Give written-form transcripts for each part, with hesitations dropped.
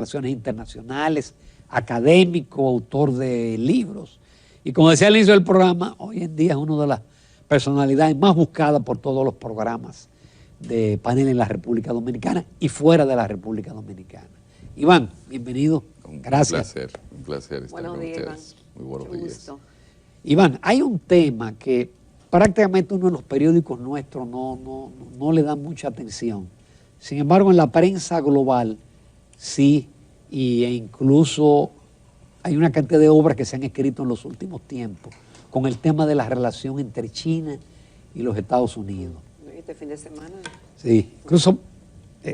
relaciones internacionales, académico, autor de libros. Y como decía al inicio del programa, hoy en día es una de las personalidades más buscadas por todos los programas de panel en la República Dominicana y fuera de la República Dominicana. Iván, bienvenido. Gracias. Un placer estar con ustedes. Muy buenos días. Iván, hay un tema que prácticamente uno de los periódicos nuestros no le da mucha atención. Sin embargo, en la prensa global sí, e incluso hay una cantidad de obras que se han escrito en los últimos tiempos con el tema de la relación entre China y los Estados Unidos. Este fin de semana. Sí, incluso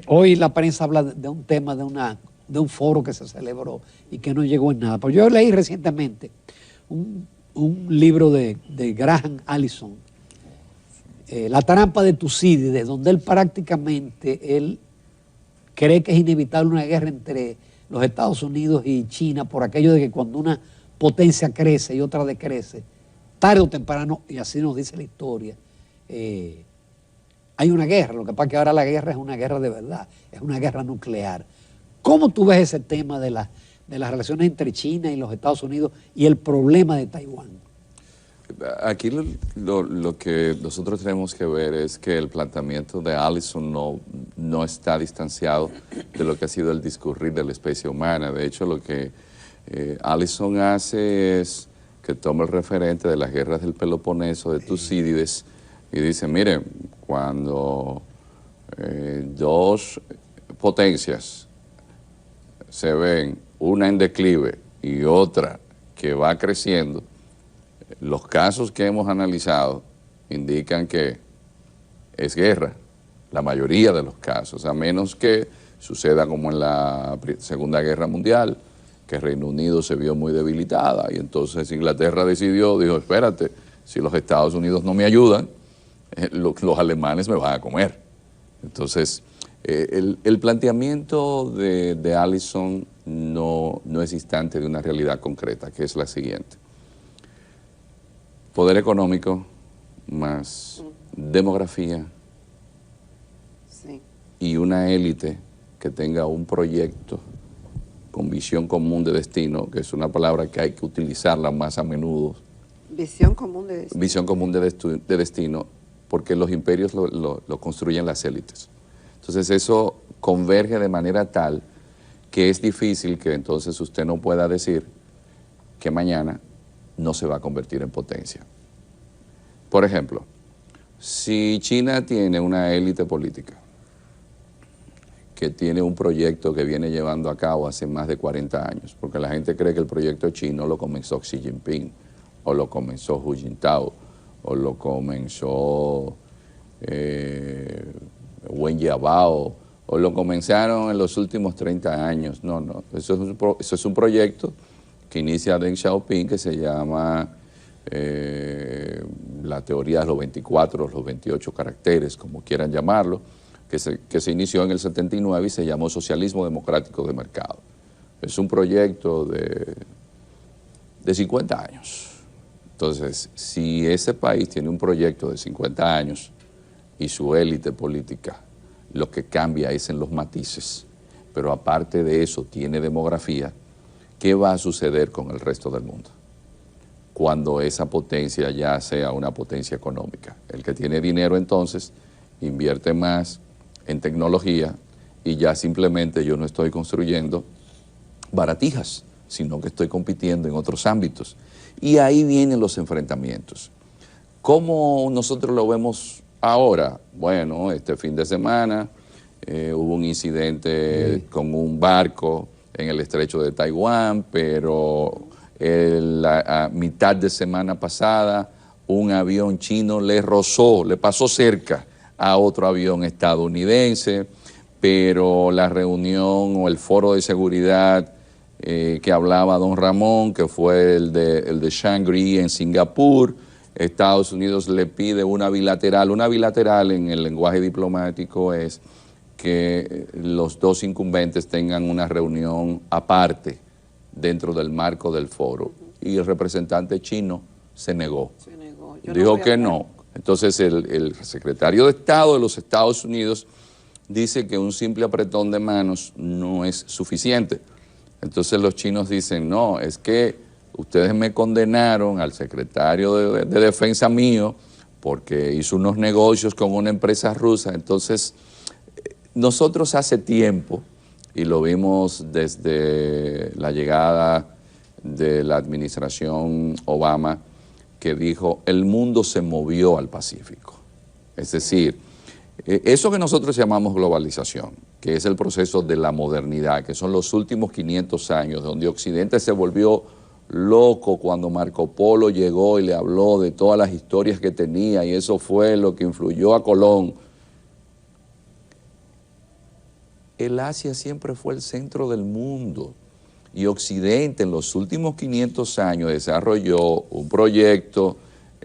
hoy la prensa habla de un tema, de un foro que se celebró y que no llegó en nada. Pero yo leí recientemente un libro de Graham Allison, La trampa de Tucídides, donde él prácticamente cree que es inevitable una guerra entre los Estados Unidos y China por aquello de que cuando una potencia crece y otra decrece, tarde o temprano, y así nos dice la historia, hay una guerra. Lo que pasa es que ahora la guerra es una guerra de verdad, es una guerra nuclear. ¿Cómo tú ves ese tema de las relaciones entre China y los Estados Unidos y el problema de Taiwán? Aquí lo que nosotros tenemos que ver es que el planteamiento de Allison no está distanciado de lo que ha sido el discurrir de la especie humana. De hecho, lo que Allison hace es que toma el referente de las guerras del Peloponeso, de Tucídides, y dice, miren, cuando dos potencias se ven, una en declive y otra que va creciendo, los casos que hemos analizado indican que es guerra, la mayoría de los casos, a menos que suceda como en la Segunda Guerra Mundial, que Reino Unido se vio muy debilitada y entonces Inglaterra dijo, espérate, si los Estados Unidos no me ayudan, los alemanes me van a comer. Entonces, el planteamiento de Allison no es distante de una realidad concreta, que es la siguiente. Poder económico más demografía y una élite que tenga un proyecto con visión común de destino, que es una palabra que hay que utilizarla más a menudo. Visión común de destino. Visión común de destino, porque los imperios lo construyen las élites. Entonces eso converge de manera tal que es difícil que entonces usted no pueda decir que mañana no se va a convertir en potencia. Por ejemplo, si China tiene una élite política que tiene un proyecto que viene llevando a cabo hace más de 40 años, porque la gente cree que el proyecto chino lo comenzó Xi Jinping, o lo comenzó Hu Jintao, o lo comenzó Wen Jiabao, o lo comenzaron en los últimos 30 años. No, eso es un proyecto que inicia Deng Xiaoping, que se llama la teoría de los 24, los 28 caracteres, como quieran llamarlo, que se inició en el 79 y se llamó Socialismo Democrático de Mercado. Es un proyecto de 50 años. Entonces, si ese país tiene un proyecto de 50 años y su élite política lo que cambia es en los matices, pero aparte de eso tiene demografía, ¿qué va a suceder con el resto del mundo cuando esa potencia ya sea una potencia económica? El que tiene dinero entonces invierte más en tecnología y ya simplemente yo no estoy construyendo baratijas, sino que estoy compitiendo en otros ámbitos. Y ahí vienen los enfrentamientos. ¿Cómo nosotros lo vemos ahora? Bueno, este fin de semana hubo un incidente con un barco en el estrecho de Taiwán, pero a mitad de semana pasada un avión chino le pasó cerca a otro avión estadounidense, pero la reunión o el foro de seguridad que hablaba don Ramón, que fue el de Shangri en Singapur, Estados Unidos le pide una bilateral. Una bilateral en el lenguaje diplomático es que los dos incumbentes tengan una reunión aparte dentro del marco del foro. Y el representante chino se negó. Dijo que no. Entonces el secretario de Estado de los Estados Unidos dice que un simple apretón de manos no es suficiente. Entonces los chinos dicen, no, es que ustedes me condenaron al secretario de defensa mío porque hizo unos negocios con una empresa rusa. Entonces, nosotros hace tiempo, y lo vimos desde la llegada de la administración Obama, que dijo, el mundo se movió al Pacífico. Es decir, eso que nosotros llamamos globalización, que es el proceso de la modernidad, que son los últimos 500 años, donde Occidente se volvió loco cuando Marco Polo llegó y le habló de todas las historias que tenía, y eso fue lo que influyó a Colón. El Asia siempre fue el centro del mundo, y Occidente en los últimos 500 años desarrolló un proyecto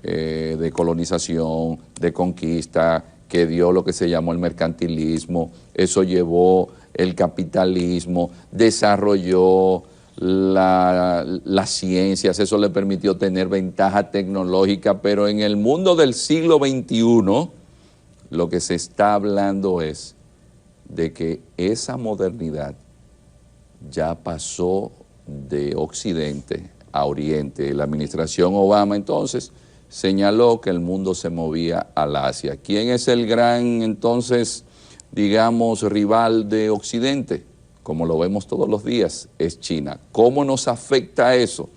de colonización, de conquista, que dio lo que se llamó el mercantilismo. Eso llevó el capitalismo, desarrolló las ciencias, eso le permitió tener ventaja tecnológica, pero en el mundo del siglo XXI lo que se está hablando es de que esa modernidad ya pasó de Occidente a Oriente. La administración Obama entonces señaló que el mundo se movía al Asia. ¿Quién es el gran, entonces, digamos, rival de Occidente? Como lo vemos todos los días, es China. ¿Cómo nos afecta eso?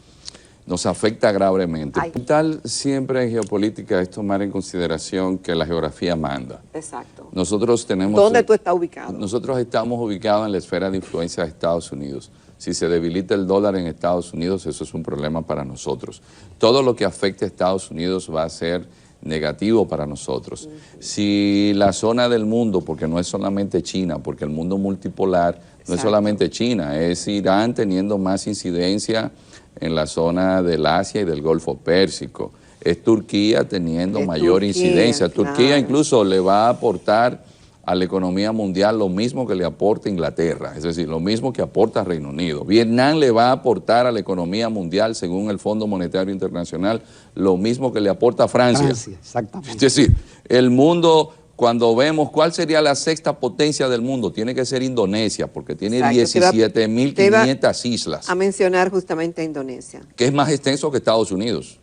Nos afecta gravemente. Tal siempre en geopolítica es tomar en consideración que la geografía manda. Exacto. Nosotros tenemos... ¿Dónde tú estás ubicado? Nosotros estamos ubicados en la esfera de influencia de Estados Unidos. Si se debilita el dólar en Estados Unidos, eso es un problema para nosotros. Todo lo que afecte a Estados Unidos va a ser negativo para nosotros. Si la zona del mundo, porque no es solamente China, porque el mundo multipolar no es solamente China, es Irán teniendo más incidencia en la zona del Asia y del Golfo Pérsico, es Turquía teniendo mayor incidencia. Turquía incluso le va a aportar a la economía mundial lo mismo que le aporta Inglaterra, es decir, lo mismo que aporta Reino Unido. Vietnam le va a aportar a la economía mundial, según el Fondo Monetario Internacional, lo mismo que le aporta Francia. Francia, exactamente. Es decir, el mundo, cuando vemos cuál sería la sexta potencia del mundo, tiene que ser Indonesia, porque tiene 17.500 islas. A mencionar justamente a Indonesia. Que es más extenso que Estados Unidos.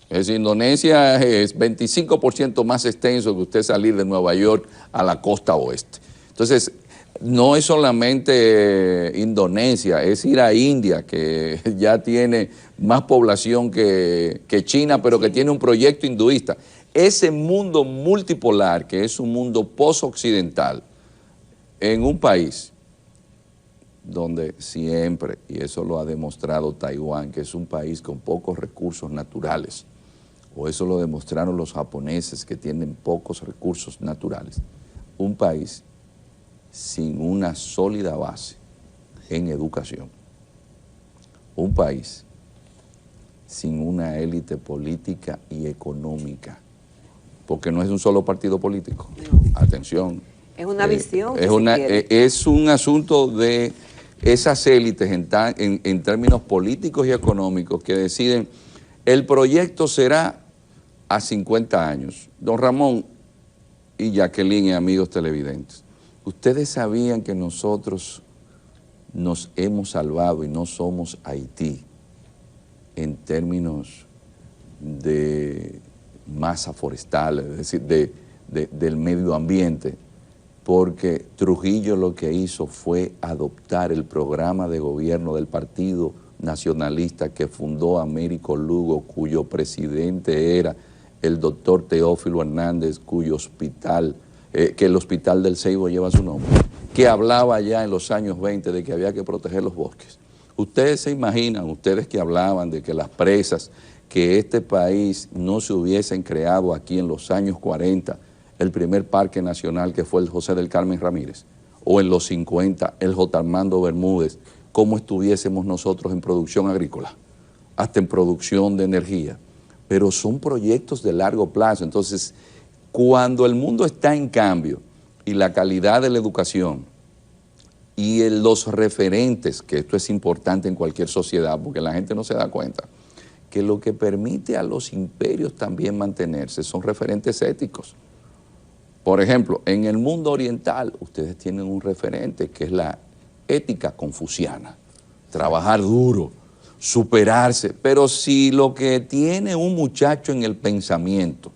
Es decir, Indonesia es 25% más extenso que usted salir de Nueva York a la costa oeste. Entonces, no es solamente Indonesia, es ir a India, que ya tiene más población que China, pero que tiene un proyecto hinduista. Ese mundo multipolar, que es un mundo post-occidental, en un país donde siempre, y eso lo ha demostrado Taiwán, que es un país con pocos recursos naturales, o eso lo demostraron los japoneses, que tienen pocos recursos naturales, un país sin una sólida base en educación, un país sin una élite política y económica, porque no es un solo partido político, atención. Es una visión. Es un asunto de esas élites en términos políticos y económicos que deciden, el proyecto será a 50 años. Don Ramón y Jacqueline y amigos televidentes, ustedes sabían que nosotros nos hemos salvado y no somos Haití en términos de masa forestal, es decir, del medio ambiente, porque Trujillo lo que hizo fue adoptar el programa de gobierno del Partido Nacionalista que fundó Américo Lugo, cuyo presidente era el doctor Teófilo Hernández, cuyo hospital, que el Hospital del Ceibo lleva su nombre, que hablaba ya en los años 20 de que había que proteger los bosques. Ustedes se imaginan, ustedes que hablaban de que las presas, que este país no se hubiesen creado aquí en los años 40, el primer parque nacional que fue el José del Carmen Ramírez, o en los 50 el J. Armando Bermúdez, cómo estuviésemos nosotros en producción agrícola, hasta en producción de energía. Pero son proyectos de largo plazo. Entonces, cuando el mundo está en cambio y la calidad de la educación y los referentes, que esto es importante en cualquier sociedad porque la gente no se da cuenta, que lo que permite a los imperios también mantenerse son referentes éticos. Por ejemplo, en el mundo oriental ustedes tienen un referente que es la ética confuciana. Trabajar duro, superarse. Pero si lo que tiene un muchacho en el pensamiento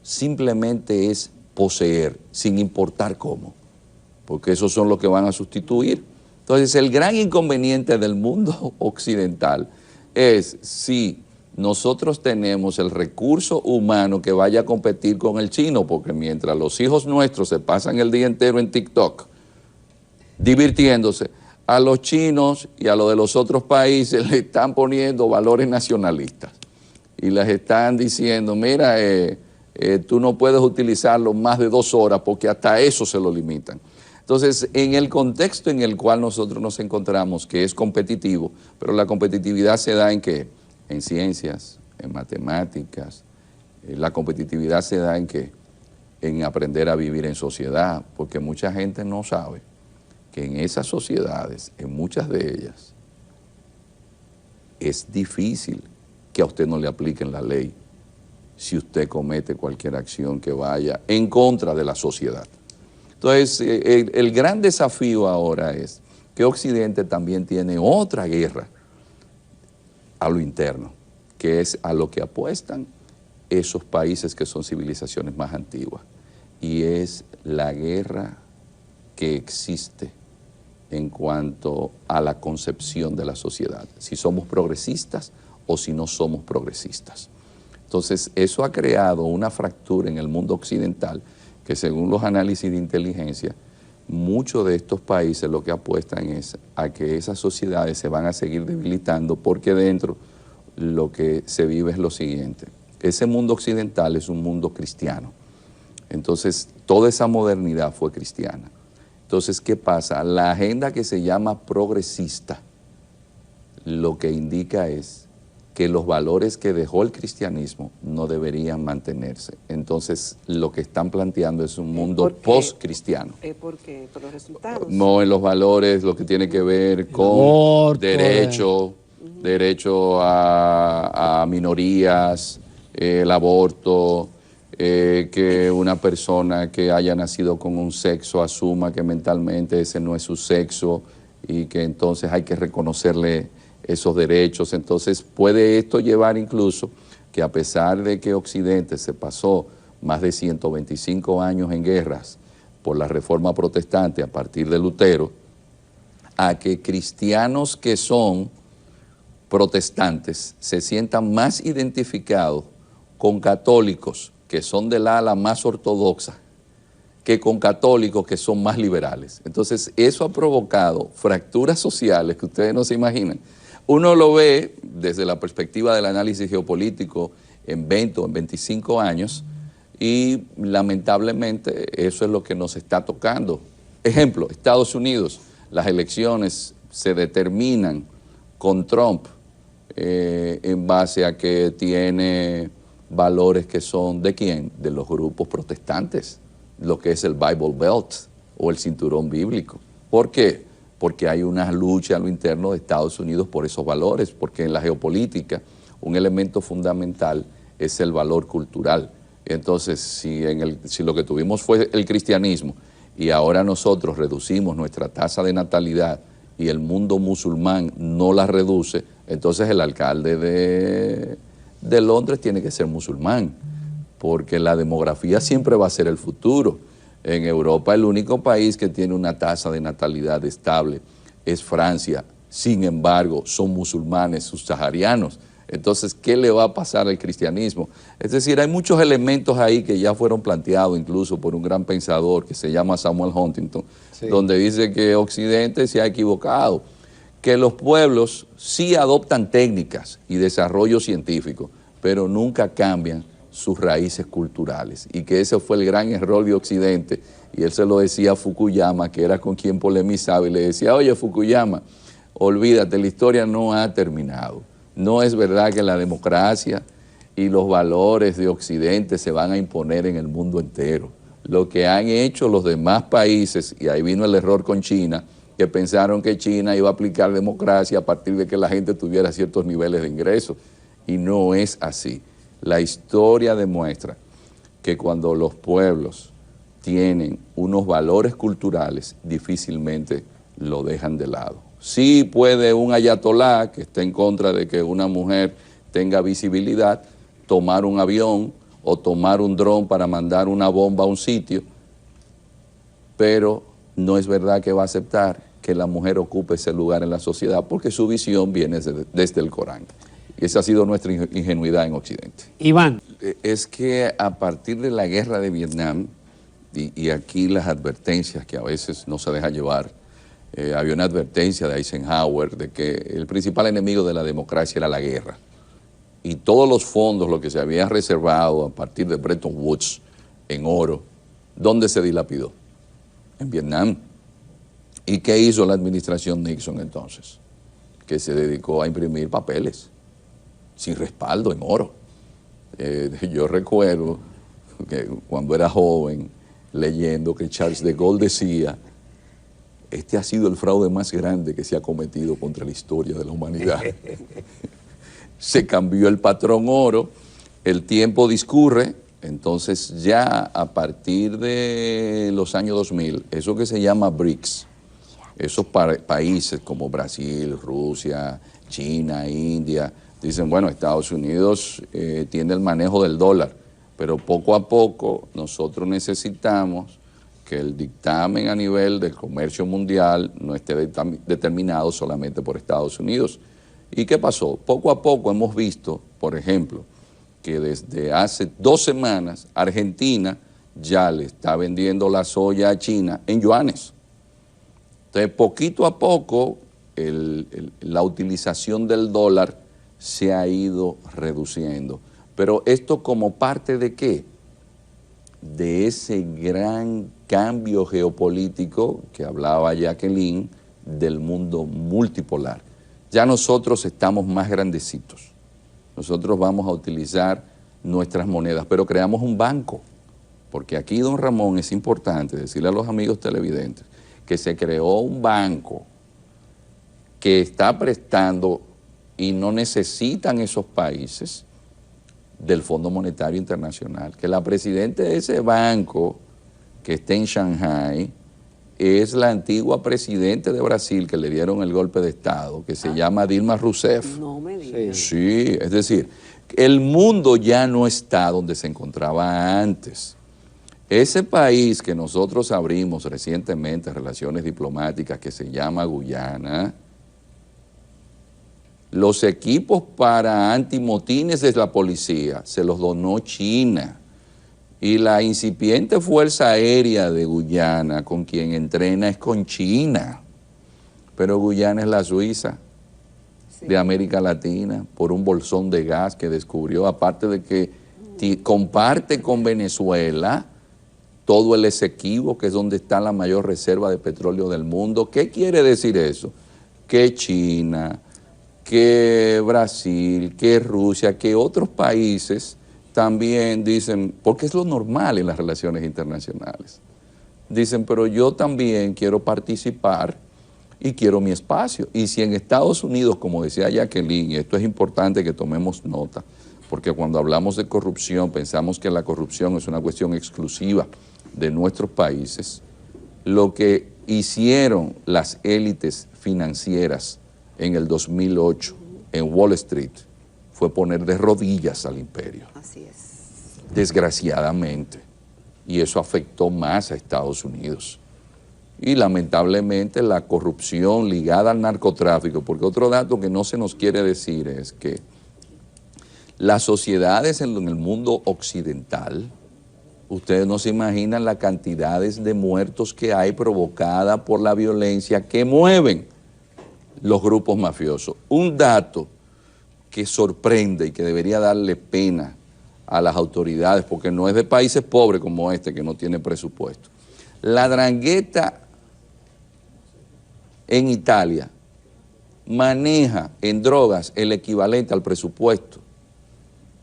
simplemente es poseer, sin importar cómo, porque esos son los que van a sustituir. Entonces, el gran inconveniente del mundo occidental es si nosotros tenemos el recurso humano que vaya a competir con el chino, porque mientras los hijos nuestros se pasan el día entero en TikTok divirtiéndose, a los chinos y a los de los otros países le están poniendo valores nacionalistas y les están diciendo, mira, tú no puedes utilizarlo más de 2 horas porque hasta eso se lo limitan. Entonces, en el contexto en el cual nosotros nos encontramos, que es competitivo, pero la competitividad se da en ¿qué? En ciencias, en matemáticas, la competitividad se da en ¿qué? En aprender a vivir en sociedad, porque mucha gente no sabe que en esas sociedades, en muchas de ellas, es difícil que a usted no le apliquen la ley si usted comete cualquier acción que vaya en contra de la sociedad. Entonces, el gran desafío ahora es que Occidente también tiene otra guerra a lo interno, que es a lo que apuestan esos países que son civilizaciones más antiguas, y es la guerra que existe en cuanto a la concepción de la sociedad, si somos progresistas o si no somos progresistas. Entonces, eso ha creado una fractura en el mundo occidental que, según los análisis de inteligencia, muchos de estos países lo que apuestan es a que esas sociedades se van a seguir debilitando, porque dentro lo que se vive es lo siguiente: ese mundo occidental es un mundo cristiano. Entonces, toda esa modernidad fue cristiana. Entonces, ¿qué pasa? La agenda que se llama progresista, lo que indica es que los valores que dejó el cristianismo no deberían mantenerse. Entonces, lo que están planteando es un mundo post-cristiano. ¿Por qué? ¿Por los resultados? No, en los valores, lo que tiene que ver con aborto, derecho a minorías, el aborto, que una persona que haya nacido con un sexo asuma que mentalmente ese no es su sexo y que entonces hay que reconocerle esos derechos. Entonces puede esto llevar incluso que, a pesar de que Occidente se pasó más de 125 años en guerras por la Reforma Protestante a partir de Lutero, a que cristianos que son protestantes se sientan más identificados con católicos que son del ala más ortodoxa que con católicos que son más liberales. Entonces, eso ha provocado fracturas sociales que ustedes no se imaginan. Uno lo ve desde la perspectiva del análisis geopolítico en 20 o en 25 años y lamentablemente eso es lo que nos está tocando. Ejemplo, Estados Unidos, las elecciones se determinan con Trump en base a que tiene valores que son ¿de quién? De los grupos protestantes, lo que es el Bible Belt o el cinturón bíblico. ¿Por qué? Porque hay una lucha a lo interno de Estados Unidos por esos valores, porque en la geopolítica un elemento fundamental es el valor cultural. Entonces, si lo que tuvimos fue el cristianismo y ahora nosotros reducimos nuestra tasa de natalidad y el mundo musulmán no la reduce, entonces el alcalde de Londres tiene que ser musulmán, porque la demografía siempre va a ser el futuro. En Europa el único país que tiene una tasa de natalidad estable es Francia. Sin embargo, son musulmanes subsaharianos. Entonces, ¿qué le va a pasar al cristianismo? Es decir, hay muchos elementos ahí que ya fueron planteados incluso por un gran pensador que se llama Samuel Huntington, sí, donde dice que Occidente se ha equivocado, que los pueblos sí adoptan técnicas y desarrollo científico, pero nunca cambian sus raíces culturales, y que ese fue el gran error de Occidente. Y él se lo decía a Fukuyama, que era con quien polemizaba, y le decía: oye, Fukuyama, olvídate, la historia no ha terminado. No es verdad que la democracia y los valores de Occidente se van a imponer en el mundo entero. Lo que han hecho los demás países, y ahí vino el error con China, que pensaron que China iba a aplicar democracia a partir de que la gente tuviera ciertos niveles de ingresos, y no es así. La historia demuestra que cuando los pueblos tienen unos valores culturales, difícilmente lo dejan de lado. Sí puede un ayatolá que esté en contra de que una mujer tenga visibilidad, tomar un avión o tomar un dron para mandar una bomba a un sitio, pero no es verdad que va a aceptar que la mujer ocupe ese lugar en la sociedad porque su visión viene desde el Corán. Y esa ha sido nuestra ingenuidad en Occidente. Iván. Es que a partir de la guerra de Vietnam, y aquí las advertencias que a veces no se deja llevar, había una advertencia de Eisenhower de que el principal enemigo de la democracia era la guerra. Y todos los fondos, lo que se había reservado a partir de Bretton Woods en oro, ¿dónde se dilapidó? En Vietnam. ¿Y qué hizo la administración Nixon entonces? Que se dedicó a imprimir papeles sin respaldo en oro. Yo recuerdo que cuando era joven, leyendo que Charles de Gaulle decía: este ha sido el fraude más grande que se ha cometido contra la historia de la humanidad. Se cambió el patrón oro, el tiempo discurre, entonces ya a partir de los años 2000, eso que se llama BRICS, esos países como Brasil, Rusia, China, India, dicen, bueno, Estados Unidos tiene el manejo del dólar, pero poco a poco nosotros necesitamos que el dictamen a nivel del comercio mundial no esté determinado solamente por Estados Unidos. ¿Y qué pasó? Poco a poco hemos visto, por ejemplo, que desde hace 2 semanas Argentina ya le está vendiendo la soya a China en yuanes. Entonces, poquito a poco, la utilización del dólar se ha ido reduciendo. Pero esto como parte ¿de qué? De ese gran cambio geopolítico que hablaba Jacqueline del mundo multipolar. Ya nosotros estamos más grandecitos. Nosotros vamos a utilizar nuestras monedas, pero creamos un banco. Porque aquí, don Ramón, es importante decirle a los amigos televidentes que se creó un banco que está prestando y no necesitan esos países del Fondo Monetario Internacional, que la presidenta de ese banco que está en Shanghái es la antigua presidenta de Brasil que le dieron el golpe de Estado, que se llama Dilma Rousseff. No me digas. Sí, es decir, el mundo ya no está donde se encontraba antes. Ese país que nosotros abrimos recientemente relaciones diplomáticas, que se llama Guyana, los equipos para antimotines de la policía se los donó China. Y la incipiente Fuerza Aérea de Guyana, con quien entrena, es con China. Pero Guyana es la Suiza de América Latina, por un bolsón de gas que descubrió, aparte de que comparte con Venezuela todo el Esequibo, que es donde está la mayor reserva de petróleo del mundo. ¿Qué quiere decir eso? Que China, que Brasil, que Rusia, que otros países también dicen, porque es lo normal en las relaciones internacionales, dicen, pero yo también quiero participar y quiero mi espacio. Y si en Estados Unidos, como decía Jacqueline, y esto es importante que tomemos nota, porque cuando hablamos de corrupción, pensamos que la corrupción es una cuestión exclusiva de nuestros países. Lo que hicieron las élites financieras en el 2008 en Wall Street fue poner de rodillas al imperio. Así es. Desgraciadamente. Y eso afectó más a Estados Unidos. Y lamentablemente la corrupción ligada al narcotráfico, porque otro dato que no se nos quiere decir es que las sociedades en el mundo occidental, ustedes no se imaginan las cantidades de muertos que hay provocada por la violencia que mueven los grupos mafiosos. Un dato que sorprende y que debería darle pena a las autoridades, porque no es de países pobres como este que no tiene presupuesto. La 'Ndrangheta en Italia maneja en drogas el equivalente al presupuesto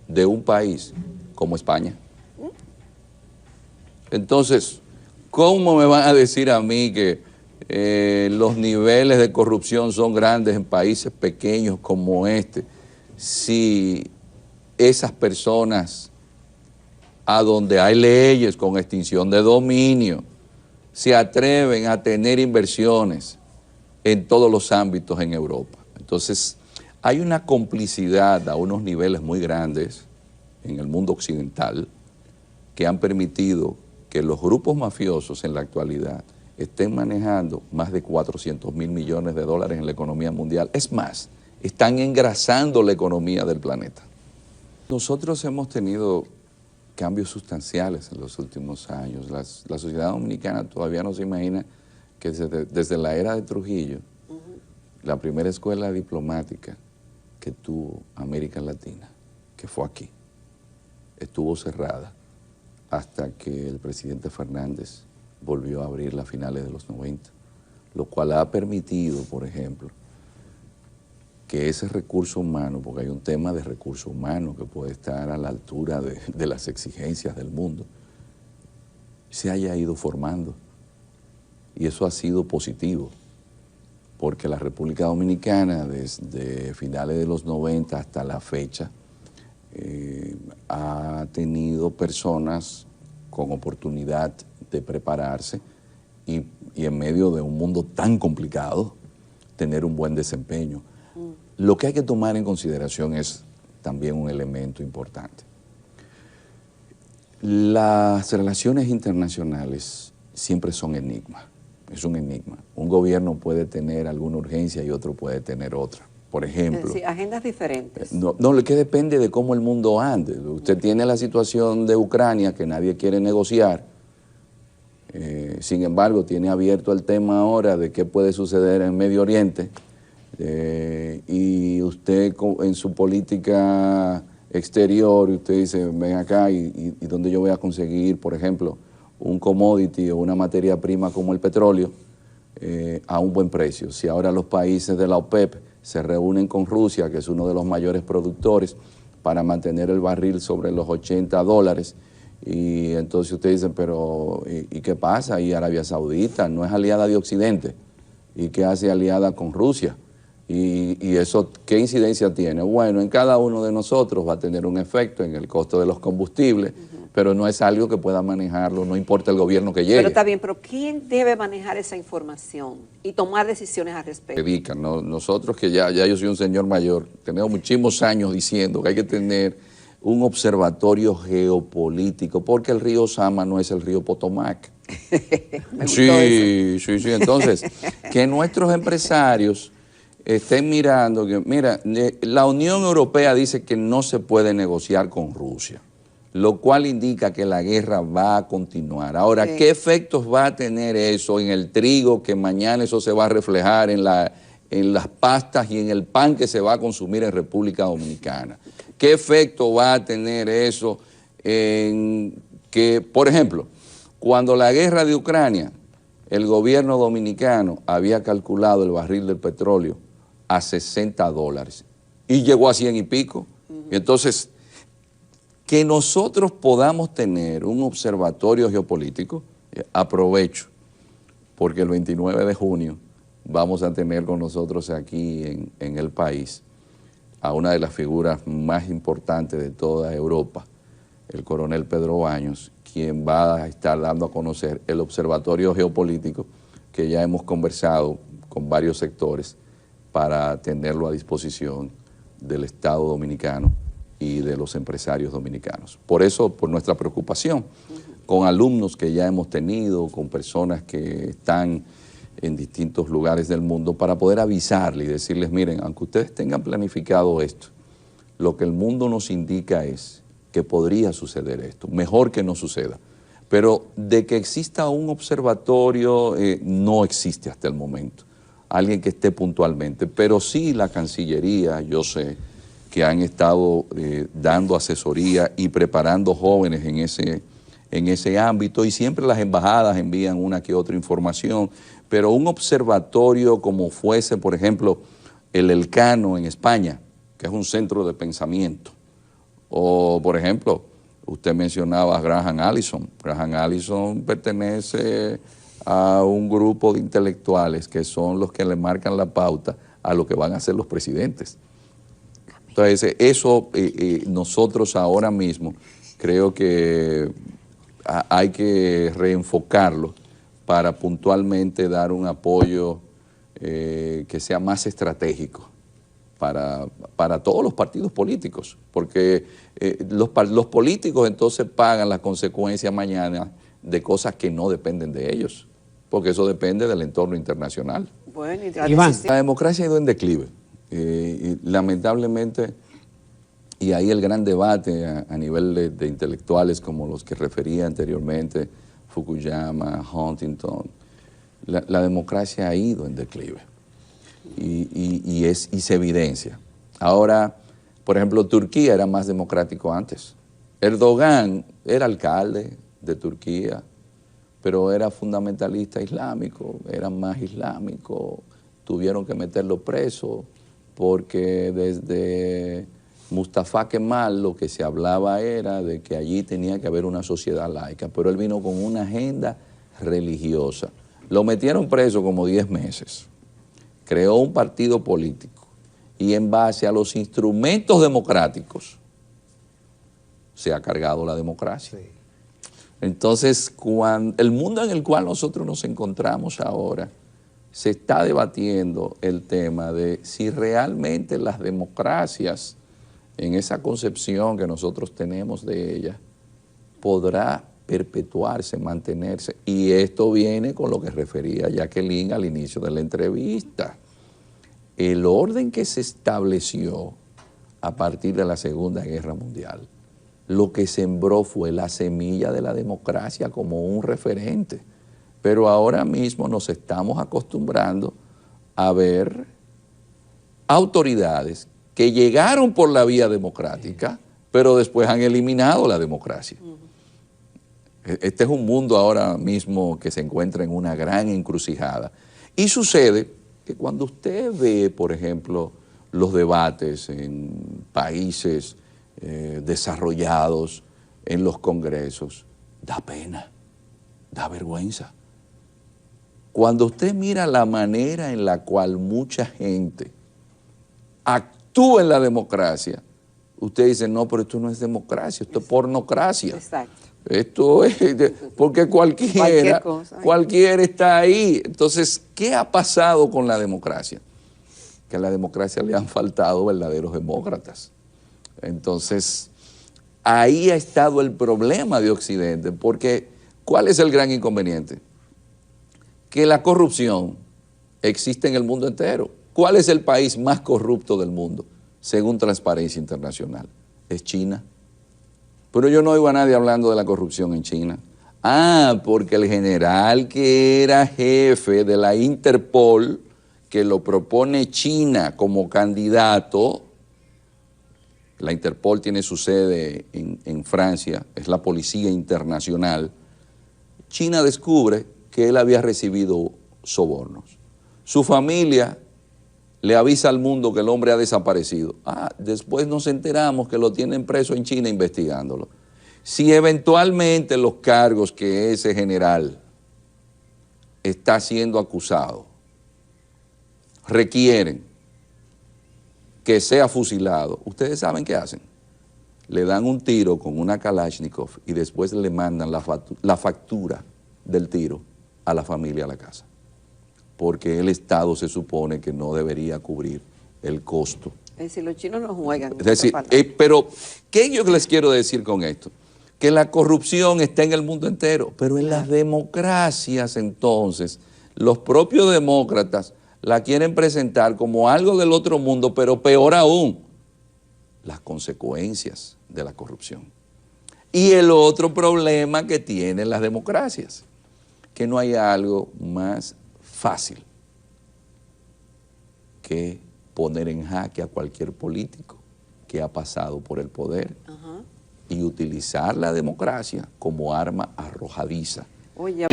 de un país como España. Entonces, ¿cómo me van a decir a mí que los niveles de corrupción son grandes en países pequeños como este, si esas personas a donde hay leyes con extinción de dominio, se atreven a tener inversiones en todos los ámbitos en Europa. Entonces, hay una complicidad a unos niveles muy grandes en el mundo occidental que han permitido que los grupos mafiosos en la actualidad estén manejando más de 400.000 millones de dólares en la economía mundial. Es más, están engrasando la economía del planeta. Nosotros hemos tenido cambios sustanciales en los últimos años. La sociedad dominicana todavía no se imagina que desde la era de Trujillo, la primera escuela diplomática que tuvo América Latina, que fue aquí, estuvo cerrada hasta que el presidente Fernández volvió a abrirla a finales de los 90, lo cual ha permitido, por ejemplo, que ese recurso humano, porque hay un tema de recurso humano que puede estar a la altura de las exigencias del mundo, se haya ido formando. Y eso ha sido positivo, porque la República Dominicana, desde finales de los 90 hasta la fecha, ha tenido personas con oportunidad de prepararse y en medio de un mundo tan complicado, tener un buen desempeño. Lo que hay que tomar en consideración es también un elemento importante. Las relaciones internacionales siempre son enigmas, es un enigma. Un gobierno puede tener alguna urgencia y otro puede tener otra. Por ejemplo, sí, agendas diferentes. No, lo que depende de cómo el mundo ande. Usted tiene la situación de Ucrania que nadie quiere negociar. Sin embargo, tiene abierto el tema ahora de qué puede suceder en Medio Oriente. Y usted en su política exterior, usted dice, ven acá y ¿dónde yo voy a conseguir, por ejemplo, un commodity o una materia prima como el petróleo a un buen precio? Si ahora los países de la OPEP se reúnen con Rusia, que es uno de los mayores productores, para mantener el barril sobre los $80, y entonces usted dice, pero ¿y qué pasa? Y Arabia Saudita no es aliada de Occidente, ¿y qué hace aliada con Rusia? Y eso, ¿qué incidencia tiene? Bueno, en cada uno de nosotros va a tener un efecto en el costo de los combustibles, pero no es algo que pueda manejarlo, no importa el gobierno que llegue. Pero está bien, pero ¿quién debe manejar esa información y tomar decisiones al respecto? Nosotros que ya yo soy un señor mayor, tenemos muchísimos años diciendo que hay que tener un observatorio geopolítico, porque el río Sama no es el río Potomac. Sí, entonces, que nuestros empresarios estén mirando que, mira, la Unión Europea dice que no se puede negociar con Rusia, lo cual indica que la guerra va a continuar. Ahora, sí, ¿qué efectos va a tener eso en el trigo, que mañana eso se va a reflejar en las pastas y en el pan que se va a consumir en República Dominicana? ¿Qué efecto va a tener eso en que, por ejemplo, cuando la guerra de Ucrania, el gobierno dominicano había calculado el barril del petróleo a $60 y llegó a 100 y pico? Y entonces, que nosotros podamos tener un observatorio geopolítico, aprovecho, porque el 29 de junio vamos a tener con nosotros aquí en el país a una de las figuras más importantes de toda Europa, el coronel Pedro Baños, quien va a estar dando a conocer el observatorio geopolítico que ya hemos conversado con varios sectores para tenerlo a disposición del Estado dominicano y de los empresarios dominicanos. Por eso, por nuestra preocupación, con alumnos que ya hemos tenido, con personas que están en distintos lugares del mundo, para poder avisarles y decirles, miren, aunque ustedes tengan planificado esto, lo que el mundo nos indica es que podría suceder esto, mejor que no suceda. Pero de que exista un observatorio, no existe hasta el momento, alguien que esté puntualmente, pero sí la Cancillería, yo sé que han estado dando asesoría y preparando jóvenes en ese ámbito, y siempre las embajadas envían una que otra información, pero un observatorio como fuese, por ejemplo, el Elcano en España, que es un centro de pensamiento, o por ejemplo, usted mencionaba a Graham Allison. Graham Allison pertenece a un grupo de intelectuales que son los que le marcan la pauta a lo que van a hacer los presidentes. Entonces, eso nosotros ahora mismo, creo que hay que reenfocarlo para puntualmente dar un apoyo que sea más estratégico para todos los partidos políticos, porque los políticos entonces pagan las consecuencias mañana de cosas que no dependen de ellos, porque eso depende del entorno internacional. Bueno, Iván. La democracia ha ido en declive, y lamentablemente, y ahí el gran debate a nivel de intelectuales como los que refería anteriormente, Fukuyama, Huntington, la democracia ha ido en declive y se evidencia. Ahora, por ejemplo, Turquía era más democrático antes. Erdogan era alcalde de Turquía, pero era fundamentalista islámico, era más islámico, tuvieron que meterlo preso porque desde Mustafa Kemal lo que se hablaba era de que allí tenía que haber una sociedad laica, pero él vino con una agenda religiosa. Lo metieron preso como 10 meses, creó un partido político y en base a los instrumentos democráticos se ha cargado la democracia. Sí. Entonces, el mundo en el cual nosotros nos encontramos ahora, se está debatiendo el tema de si realmente las democracias, en esa concepción que nosotros tenemos de ellas, podrá perpetuarse, mantenerse. Y esto viene con lo que refería Jacqueline al inicio de la entrevista. El orden que se estableció a partir de la Segunda Guerra Mundial, lo que sembró fue la semilla de la democracia como un referente. Pero ahora mismo nos estamos acostumbrando a ver autoridades que llegaron por la vía democrática, pero después han eliminado la democracia. Este es un mundo ahora mismo que se encuentra en una gran encrucijada. Y sucede que cuando usted ve, por ejemplo, los debates en países desarrollados, en los congresos, da pena, da vergüenza. Cuando usted mira la manera en la cual mucha gente actúa en la democracia, usted dice, no, pero esto no es democracia, esto es pornocracia. Exacto. Esto es, porque cualquiera está ahí. Entonces, ¿qué ha pasado con la democracia? Que a la democracia le han faltado verdaderos demócratas. Entonces, ahí ha estado el problema de Occidente, porque ¿cuál es el gran inconveniente? Que la corrupción existe en el mundo entero. ¿Cuál es el país más corrupto del mundo, según Transparencia Internacional? Es China. Pero yo no oigo a nadie hablando de la corrupción en China. Porque el general que era jefe de la Interpol, que lo propone China como candidato, la Interpol tiene su sede en Francia, es la policía internacional. China descubre que él había recibido sobornos. Su familia le avisa al mundo que el hombre ha desaparecido. Después nos enteramos que lo tienen preso en China investigándolo. Si eventualmente los cargos que ese general está siendo acusado requieren que sea fusilado, ¿ustedes saben qué hacen? Le dan un tiro con una Kalashnikov y después le mandan la factura del tiro a la familia a la casa, porque el Estado se supone que no debería cubrir el costo. Es decir, los chinos no juegan. Es decir, pero ¿qué yo les quiero decir con esto? Que la corrupción está en el mundo entero, pero en las democracias entonces, los propios demócratas la quieren presentar como algo del otro mundo, pero peor aún, las consecuencias de la corrupción. Y el otro problema que tienen las democracias, que no hay algo más fácil que poner en jaque a cualquier político que ha pasado por el poder y utilizar la democracia como arma arrojadiza. Oye.